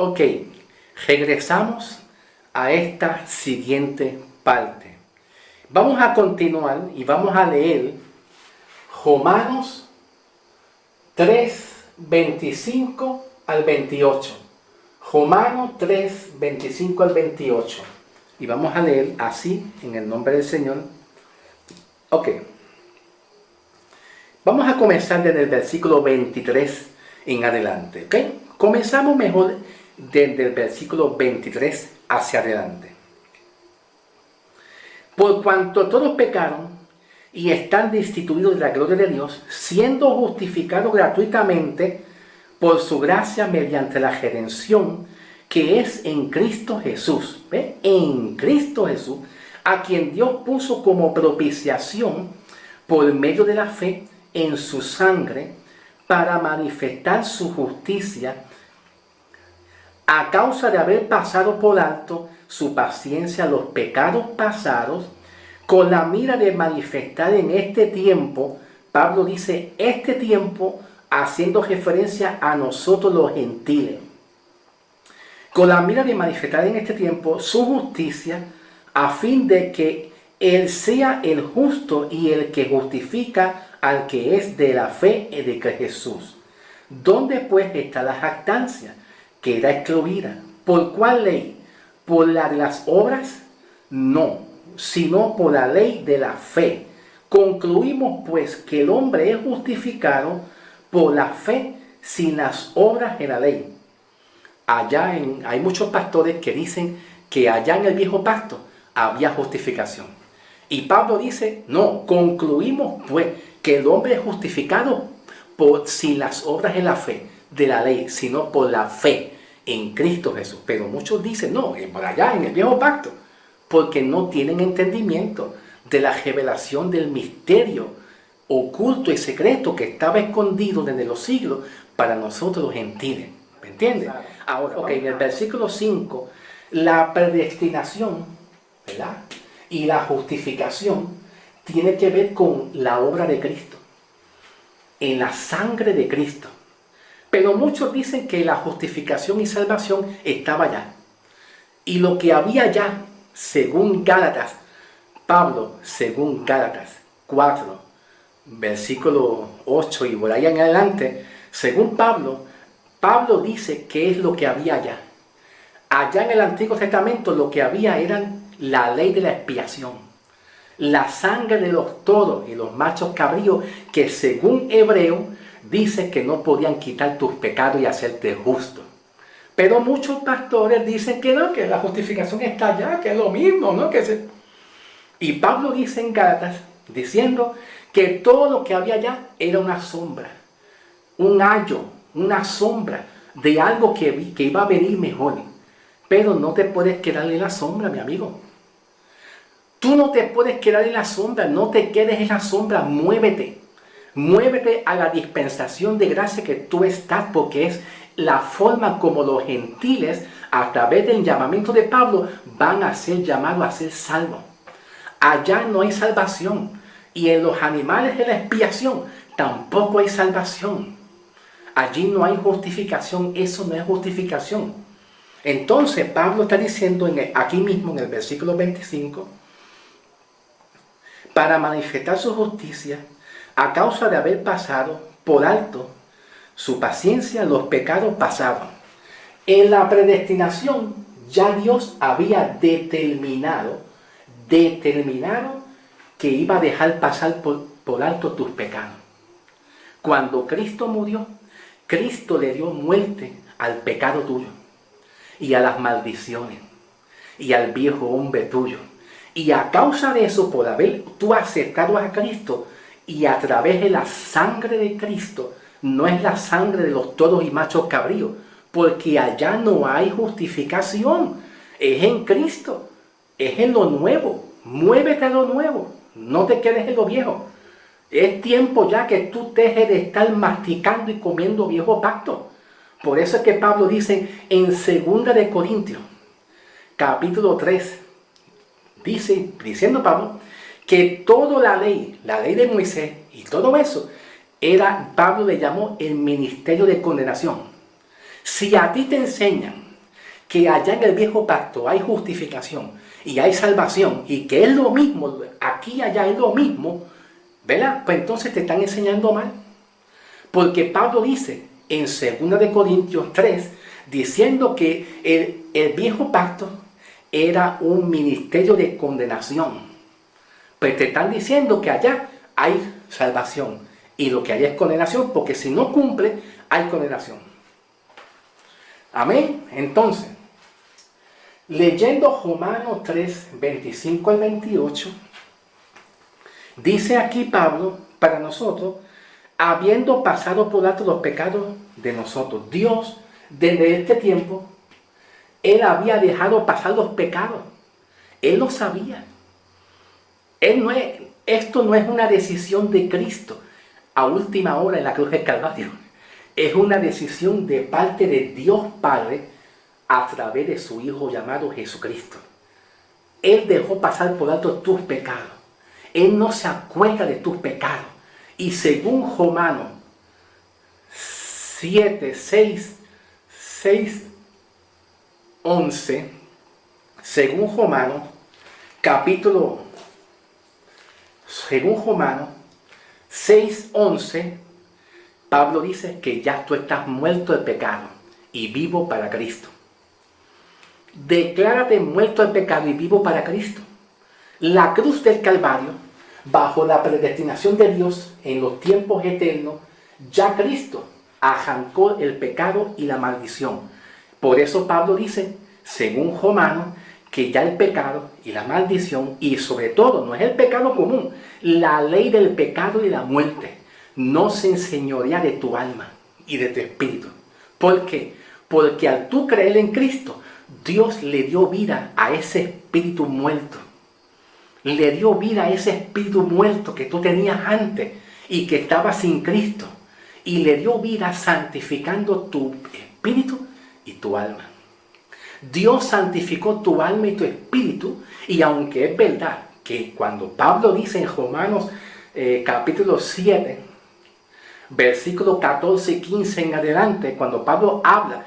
Ok, regresamos a esta siguiente parte. Vamos a continuar y vamos a leer Romanos 3, 25 al 28. Romanos 3, 25 al 28. Y vamos a leer así, en el nombre del Señor. Ok. Vamos a comenzar desde el versículo 23 en adelante. ¿Ok? Comenzamos mejor desde el versículo 23 hacia adelante. Por cuanto todos pecaron y están destituidos de la gloria de Dios, siendo justificados gratuitamente por su gracia mediante la redención que es en Cristo Jesús. ¿Ve? En Cristo Jesús, a quien Dios puso como propiciación por medio de la fe en su sangre para manifestar su justicia a causa de haber pasado por alto su paciencia los pecados pasados, con la mira de manifestar en este tiempo. Pablo dice este tiempo haciendo referencia a nosotros los gentiles, con la mira de manifestar en este tiempo su justicia, a fin de que Él sea el justo y el que justifica al que es de la fe de Jesús. ¿Dónde pues está la jactancia? Queda excluida. ¿Por cuál ley? ¿Por la de las obras? No, sino por la ley de la fe. Concluimos pues que el hombre es justificado por la fe sin las obras de la ley. Hay muchos pastores que dicen que allá en el viejo pacto había justificación. Y Pablo dice, no, concluimos pues que el hombre es justificado sin las obras de la fe, de la ley, sino por la fe en Cristo Jesús. Pero muchos dicen, no, es por allá en el viejo pacto, porque no tienen entendimiento de la revelación del misterio oculto y secreto que estaba escondido desde los siglos para nosotros los gentiles. ¿Me entiendes? Ahora, ok, en el versículo 5, la predestinación, ¿verdad?, y la justificación tiene que ver con la obra de Cristo, en la sangre de Cristo. Pero muchos dicen que la justificación y salvación estaba allá. Y lo que había allá, según Gálatas, Pablo, según Gálatas 4, versículo 8 y por ahí en adelante, según Pablo dice que es lo que había allá. Allá en el Antiguo Testamento lo que había eran la ley de la expiación, la sangre de los toros y los machos cabríos que según Hebreo dice que no podían quitar tus pecados y hacerte justo. Pero muchos pastores dicen que no, que la justificación está allá, que es lo mismo, ¿no? Y Pablo dice en Gálatas, diciendo que todo lo que había allá era una sombra, un ayo, una sombra de algo que iba a venir mejor. Pero no te puedes quedar en la sombra, mi amigo. Tú no te puedes quedar en la sombra, no te quedes en la sombra, muévete. Muévete a la dispensación de gracia que tú estás, porque es la forma como los gentiles, a través del llamamiento de Pablo, van a ser llamados a ser salvos. Allá no hay salvación. Y en los animales de la expiación tampoco hay salvación. Allí no hay justificación, eso no es justificación. Entonces Pablo está diciendo aquí mismo en el versículo 25, para manifestar su justicia, a causa de haber pasado por alto su paciencia los pecados pasados. En la predestinación ya Dios había determinado que iba a dejar pasar por alto tus pecados. Cuando Cristo murió, Cristo le dio muerte al pecado tuyo y a las maldiciones y al viejo hombre tuyo. Y a causa de eso, por haber tú aceptado a Cristo y a través de la sangre de Cristo, no es la sangre de los toros y machos cabríos, porque allá no hay justificación, es en Cristo, es en lo nuevo. Muévete a lo nuevo, no te quedes en lo viejo. Es tiempo ya que tú dejes de estar masticando y comiendo viejo pacto. Por eso es que Pablo dice en 2 de Corintios, capítulo 3, diciendo Pablo, que toda la ley de Moisés y todo eso, Pablo le llamó el ministerio de condenación. Si a ti te enseñan que allá en el viejo pacto hay justificación y hay salvación y que es lo mismo, aquí y allá es lo mismo, ¿verdad? Pues entonces te están enseñando mal. Porque Pablo dice en 2 de Corintios 3, diciendo que el viejo pacto era un ministerio de condenación. Pues te están diciendo que allá hay salvación y lo que hay es condenación, porque si no cumple, hay condenación. Amén. Entonces, leyendo Romanos 3, 25 al 28, dice aquí Pablo para nosotros, habiendo pasado por alto los pecados de nosotros. Dios, desde este tiempo, Él había dejado pasar los pecados. Él lo sabía. Esto no es una decisión de Cristo a última hora en la cruz del Calvario. Es una decisión de parte de Dios Padre a través de su Hijo llamado Jesucristo. Él dejó pasar por alto tus pecados. Él no se acuerda de tus pecados. Y según Romanos 7, 6, 11, según Romanos, según Romanos 6, 11, Pablo dice que ya tú estás muerto del pecado y vivo para Cristo. Declárate muerto del pecado y vivo para Cristo. La cruz del Calvario, bajo la predestinación de Dios en los tiempos eternos, ya Cristo arrancó el pecado y la maldición. Por eso Pablo dice, según Romanos, que ya el pecado y la maldición, y sobre todo, no es el pecado común, la ley del pecado y la muerte, no se enseñorea de tu alma y de tu espíritu. ¿Por qué? Porque al tú creer en Cristo, Dios le dio vida a ese espíritu muerto. Le dio vida a ese espíritu muerto que tú tenías antes y que estaba sin Cristo. Y le dio vida santificando tu espíritu y tu alma. Dios santificó tu alma y tu espíritu, y aunque es verdad que cuando Pablo dice en Romanos capítulo 7, versículo 14 y 15 en adelante, cuando Pablo habla,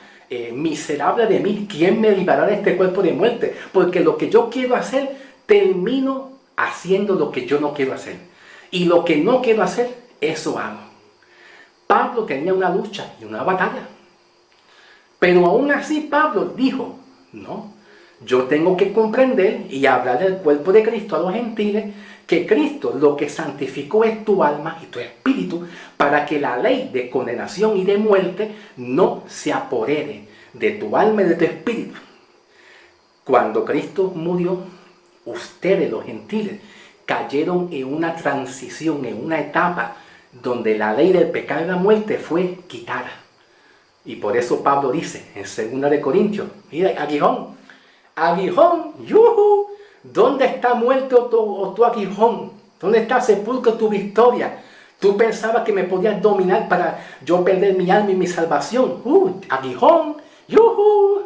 miserable de mí, ¿quién me librará de este cuerpo de muerte? Porque lo que yo quiero hacer, termino haciendo lo que yo no quiero hacer. Y lo que no quiero hacer, eso hago. Pablo tenía una lucha y una batalla. Pero aún así Pablo dijo, no, yo tengo que comprender y hablar del cuerpo de Cristo a los gentiles, que Cristo lo que santificó es tu alma y tu espíritu para que la ley de condenación y de muerte no se apodere de tu alma y de tu espíritu. Cuando Cristo murió, ustedes los gentiles cayeron en una transición, en una etapa donde la ley del pecado y la muerte fue quitada. Y por eso Pablo dice en 2 de Corintios, mira, aguijón, yuhu, ¿dónde está muerto tu aguijón? ¿Dónde está sepulcro tu victoria? Tú pensabas que me podías dominar para yo perder mi alma y mi salvación. Aguijón, yuhu.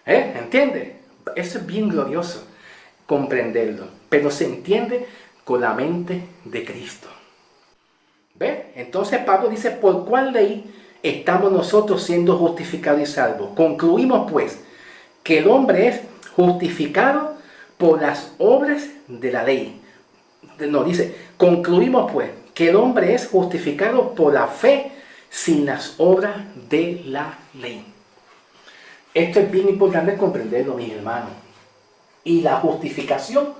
¿Entiendes? Eso es bien glorioso comprenderlo, pero se entiende con la mente de Cristo. ¿Ves? Entonces Pablo dice, ¿por cuál ley estamos nosotros siendo justificados y salvos? Concluimos pues que el hombre es justificado por las obras de la ley. No, dice, concluimos pues que el hombre es justificado por la fe sin las obras de la ley. Esto es bien importante comprenderlo, mis hermanos. Y la justificación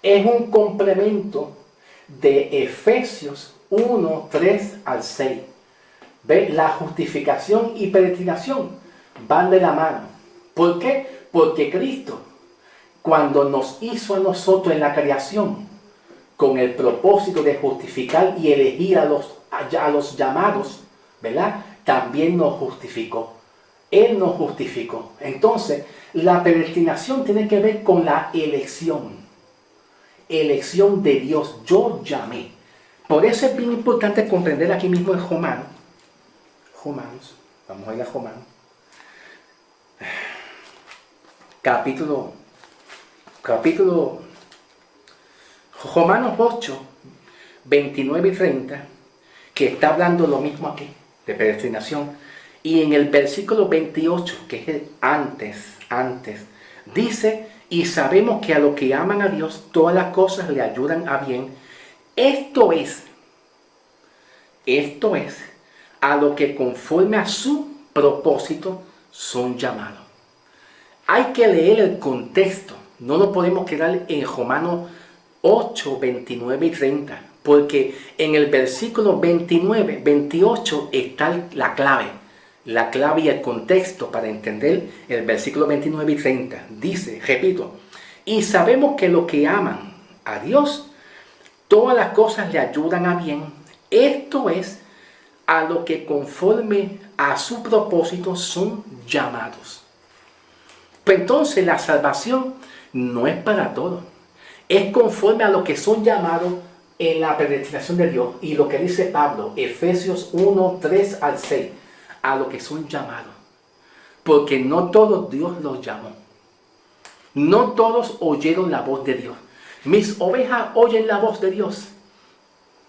es un complemento de Efesios 1, 3 al 6. ¿Ve? La justificación y predestinación van de la mano. ¿Por qué? Porque Cristo, cuando nos hizo a nosotros en la creación, con el propósito de justificar y elegir a los llamados, ¿verdad? También nos justificó. Él nos justificó. Entonces, la predestinación tiene que ver con la elección. Elección de Dios. Yo llamé. Por eso es bien importante comprender aquí mismo en Romanos. Vamos a ir a Romanos. Capítulo Romanos 8, 29 y 30, que está hablando lo mismo aquí, de predestinación. Y en el versículo 28, que es antes antes. Dice, y sabemos que a los que aman a Dios, todas las cosas le ayudan a bien. Esto es, a lo que conforme a su propósito son llamados. Hay que leer el contexto. No nos podemos quedar en Romanos 8, 29 y 30. Porque en el versículo 29, 28 está la clave. La clave y el contexto para entender el versículo 29 y 30. Dice, repito, y sabemos que los que aman a Dios, todas las cosas le ayudan a bien. Esto es, a lo que conforme a su propósito son llamados. Pues entonces la salvación no es para todos. Es conforme a lo que son llamados en la predestinación de Dios. Y lo que dice Pablo, Efesios 1, 3 al 6, a lo que son llamados. Porque no todos Dios los llamó. No todos oyeron la voz de Dios. Mis ovejas oyen la voz de Dios.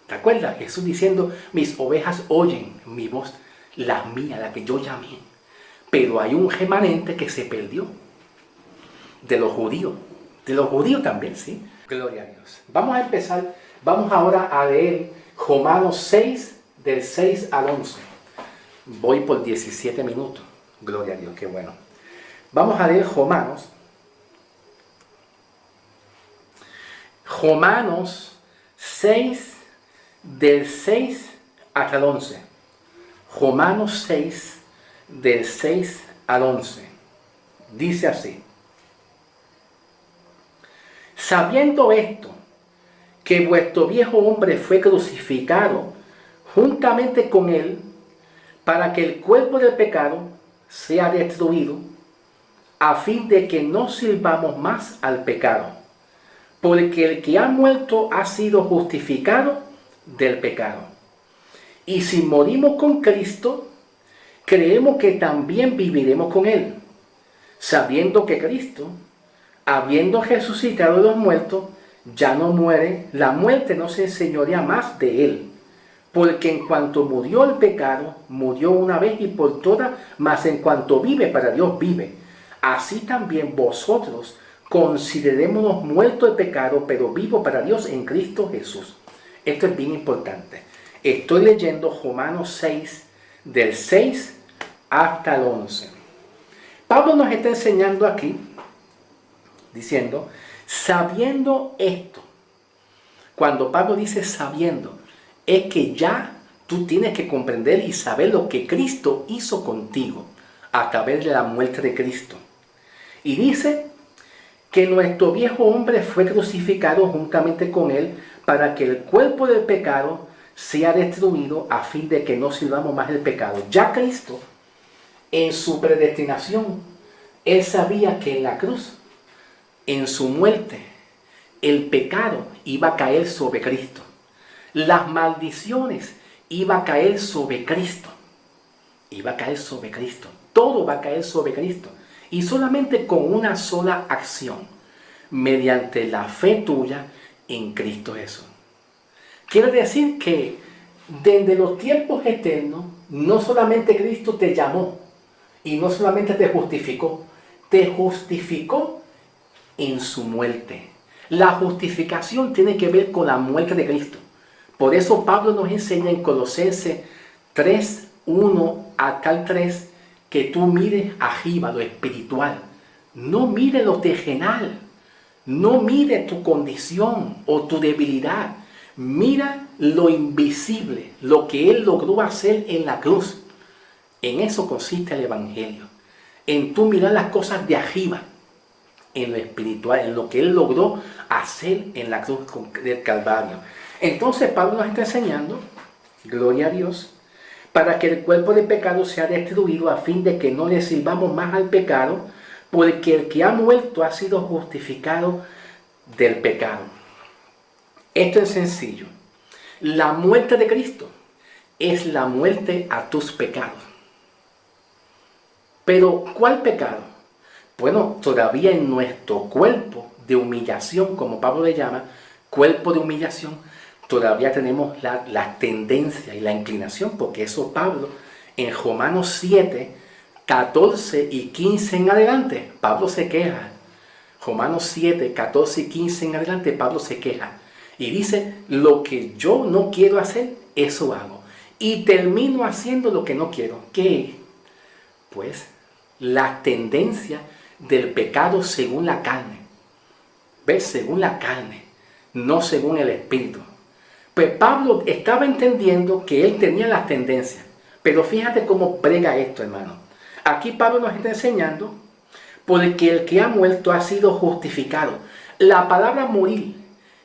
¿Te acuerdas? Jesús diciendo, mis ovejas oyen mi voz, la mía, la que yo llamé. Pero hay un remanente que se perdió. De los judíos. De los judíos también, ¿sí? Gloria a Dios. Vamos a empezar. Vamos ahora a leer Romanos 6, del 6 al 11. Voy por 17 minutos. Gloria a Dios, qué bueno. Vamos a leer Romanos 6, del 6 hasta el 11. Romanos 6, del 6 al 11. Dice así. Sabiendo esto, que vuestro viejo hombre fue crucificado juntamente con él, para que el cuerpo del pecado sea destruido, a fin de que no sirvamos más al pecado. Porque el que ha muerto ha sido justificado del pecado. Y si morimos con Cristo, creemos que también viviremos con él, sabiendo que Cristo, habiendo resucitado de los muertos, ya no muere, la muerte no se enseñorea más de él. Porque en cuanto murió el pecado, murió una vez y por todas, mas en cuanto vive, para Dios vive. Así también vosotros considerémonos muertos del pecado, pero vivos para Dios en Cristo Jesús. Esto es bien importante. Estoy leyendo Romanos 6, del 6 hasta el 11. Pablo nos está enseñando aquí, diciendo, sabiendo esto. Cuando Pablo dice sabiendo, es que ya tú tienes que comprender y saber lo que Cristo hizo contigo a través de la muerte de Cristo. Y dice que nuestro viejo hombre fue crucificado juntamente con él para que el cuerpo del pecado sea destruido a fin de que no sirvamos más el pecado. Ya Cristo, en su predestinación, él sabía que en la cruz, en su muerte, el pecado iba a caer sobre Cristo. Las maldiciones iba a caer sobre Cristo. Iba a caer sobre Cristo. Todo va a caer sobre Cristo. Y solamente con una sola acción, mediante la fe tuya en Cristo Jesús. Quiere decir que desde los tiempos eternos, no solamente Cristo te llamó y no solamente te justificó en su muerte. La justificación tiene que ver con la muerte de Cristo. Por eso Pablo nos enseña en Colosenses 3, 1 hasta el 3, que tú mires arriba lo espiritual. No mires lo terrenal. No mires tu condición o tu debilidad. Mira lo invisible, lo que Él logró hacer en la cruz. En eso consiste el Evangelio. En tú mirar las cosas de arriba, en lo espiritual, en lo que Él logró hacer en la cruz del Calvario. Entonces Pablo nos está enseñando, gloria a Dios, para que el cuerpo del pecado sea destruido a fin de que no le sirvamos más al pecado, porque el que ha muerto ha sido justificado del pecado. Esto es sencillo. La muerte de Cristo es la muerte a tus pecados. Pero, ¿cuál pecado? Bueno, todavía en nuestro cuerpo de humillación, como Pablo le llama, cuerpo de humillación, todavía tenemos la tendencia y la inclinación, porque eso Pablo en Romanos 7 14 y 15 en adelante, Pablo se queja. Romanos 7, 14 y 15 en adelante, Pablo se queja. Y dice, lo que yo no quiero hacer, eso hago. Y termino haciendo lo que no quiero. ¿Qué? Pues la tendencia del pecado según la carne. ¿Ves? Según la carne, no según el espíritu. Pues Pablo estaba entendiendo que él tenía las tendencias. Pero fíjate cómo prega esto, hermano. Aquí Pablo nos está enseñando, porque el que ha muerto ha sido justificado. La palabra morir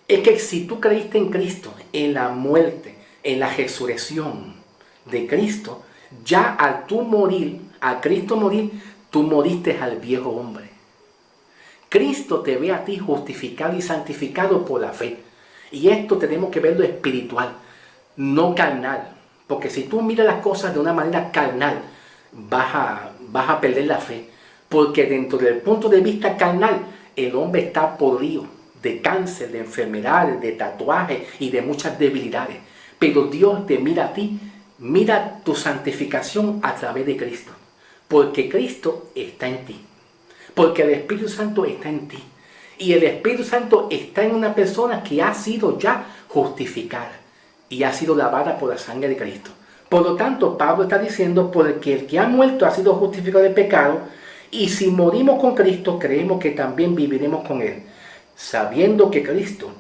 es que si tú creíste en Cristo, en la muerte, en la resurrección de Cristo, ya al tú morir, a Cristo morir, tú moriste al viejo hombre. Cristo te ve a ti justificado y santificado por la fe. Y esto tenemos que verlo espiritual, no carnal. Porque si tú miras las cosas de una manera carnal, vas a perder la fe. Porque dentro del punto de vista carnal, el hombre está podrido de cáncer, de enfermedades, de tatuajes y de muchas debilidades. Pero Dios te mira a ti, mira tu santificación a través de Cristo. Porque Cristo está en ti. Porque el Espíritu Santo está en ti. Y el Espíritu Santo está en una persona que ha sido ya justificada y ha sido lavada por la sangre de Cristo. Por lo tanto, Pablo está diciendo, porque el que ha muerto ha sido justificado del pecado, y si morimos con Cristo, creemos que también viviremos con Él, sabiendo que Cristo,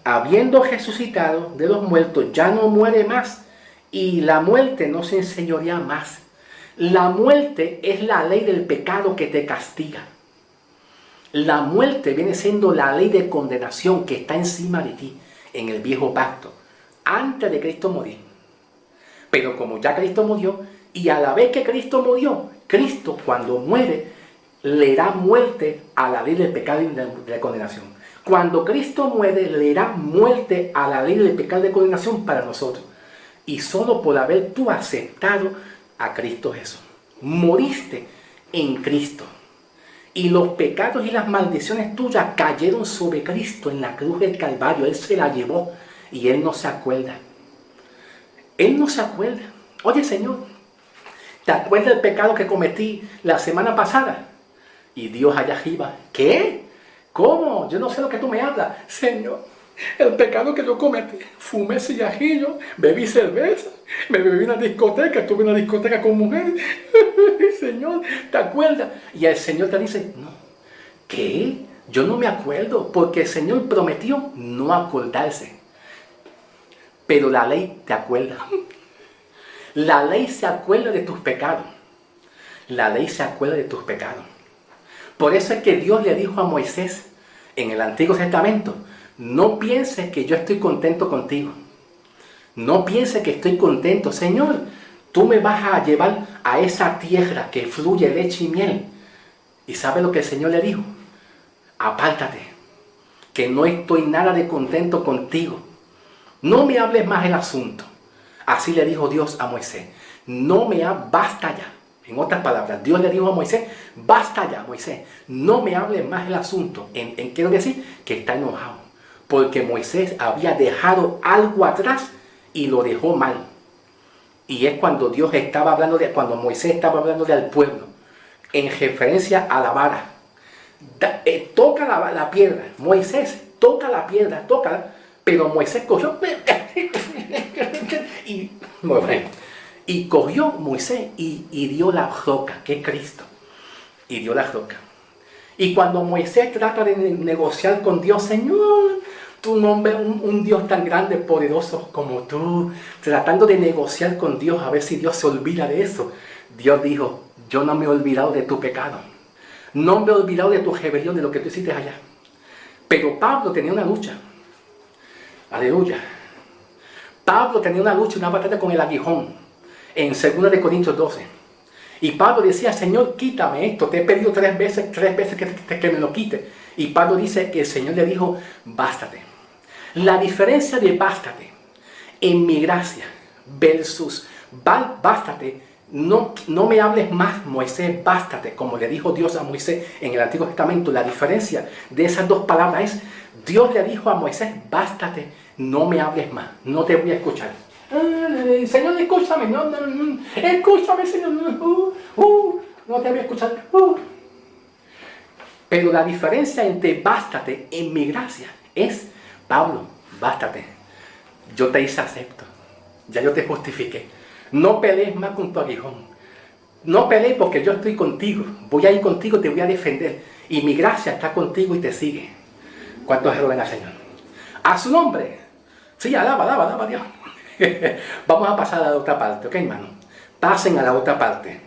habiendo resucitado de los muertos, ya no muere más, y la muerte no se enseñorea más. La muerte es la ley del pecado que te castiga. La muerte viene siendo la ley de condenación que está encima de ti en el viejo pacto, antes de Cristo morir. Pero como ya Cristo murió, y a la vez que Cristo murió, Cristo cuando muere le da muerte a la ley del pecado y de la condenación. Cuando Cristo muere le da muerte a la ley del pecado y de condenación para nosotros. Y solo por haber tú aceptado a Cristo Jesús. Moriste en Cristo. Y los pecados y las maldiciones tuyas cayeron sobre Cristo en la cruz del Calvario. Él se la llevó y Él no se acuerda. Él no se acuerda. Oye, Señor, ¿te acuerdas del pecado que cometí la semana pasada? Y Dios allá arriba, ¿qué? ¿Cómo? Yo no sé lo que tú me hablas. Señor, el pecado que yo cometí, fumé cigarrillo, bebí cerveza, me bebí en una discoteca, estuve en una discoteca con mujeres. Señor, ¿te acuerdas? Y el Señor te dice, no, ¿qué? Yo no me acuerdo, porque el Señor prometió no acordarse. Pero la ley te acuerda. La ley se acuerda de tus pecados. La ley se acuerda de tus pecados. Por eso es que Dios le dijo a Moisés en el Antiguo Testamento, no pienses que yo estoy contento contigo. No pienses que estoy contento. Señor, tú me vas a llevar a esa tierra que fluye leche y miel. ¿Y sabe lo que el Señor le dijo? Apártate, que no estoy nada de contento contigo. No me hables más el asunto. Así le dijo Dios a Moisés. Basta ya. En otras palabras, Dios le dijo a Moisés, basta ya, Moisés. No me hables más el asunto. Quiero decir que está enojado. Porque Moisés había dejado algo atrás y lo dejó mal. Y es cuando cuando Moisés estaba hablando al pueblo, en referencia a la vara. Toca la piedra. Moisés toca la piedra, tócala. Pero Moisés cogió y cogió Moisés y dio la roca, que es Cristo. Y dio la roca. Y cuando Moisés trata de negociar con Dios, Señor, tu nombre, un Dios tan grande, poderoso como tú, tratando de negociar con Dios, a ver si Dios se olvida de eso. Dios dijo, yo no me he olvidado de tu pecado. No me he olvidado de tu rebelión, de lo que tú hiciste allá. Pero Pablo tenía una lucha. Aleluya. Pablo tenía una lucha, una batalla con el aguijón en 2 Corintios 12. Y Pablo decía, Señor, quítame esto. Te he pedido tres veces que me lo quite. Y Pablo dice que el Señor le dijo, bástate. La diferencia de bástate en mi gracia versus bástate, no me hables más, Moisés, bástate, como le dijo Dios a Moisés en el Antiguo Testamento. La diferencia de esas dos palabras es, Dios le dijo a Moisés, bástate, no me hables más, no te voy a escuchar. Señor, escúchame, escúchame, Señor. no te voy a escuchar. Pero la diferencia entre bástate en mi gracia es, Pablo, bástate. Yo te hice acepto. Ya yo te justifiqué. No pelees más con tu aguijón. No pelees porque yo estoy contigo. Voy a ir contigo, te voy a defender. Y mi gracia está contigo y te sigue. ¿Cuántos errores al Señor? A su nombre. Sí, alaba a Dios. Vamos a pasar a la otra parte, ¿ok, hermano? Pasen a la otra parte.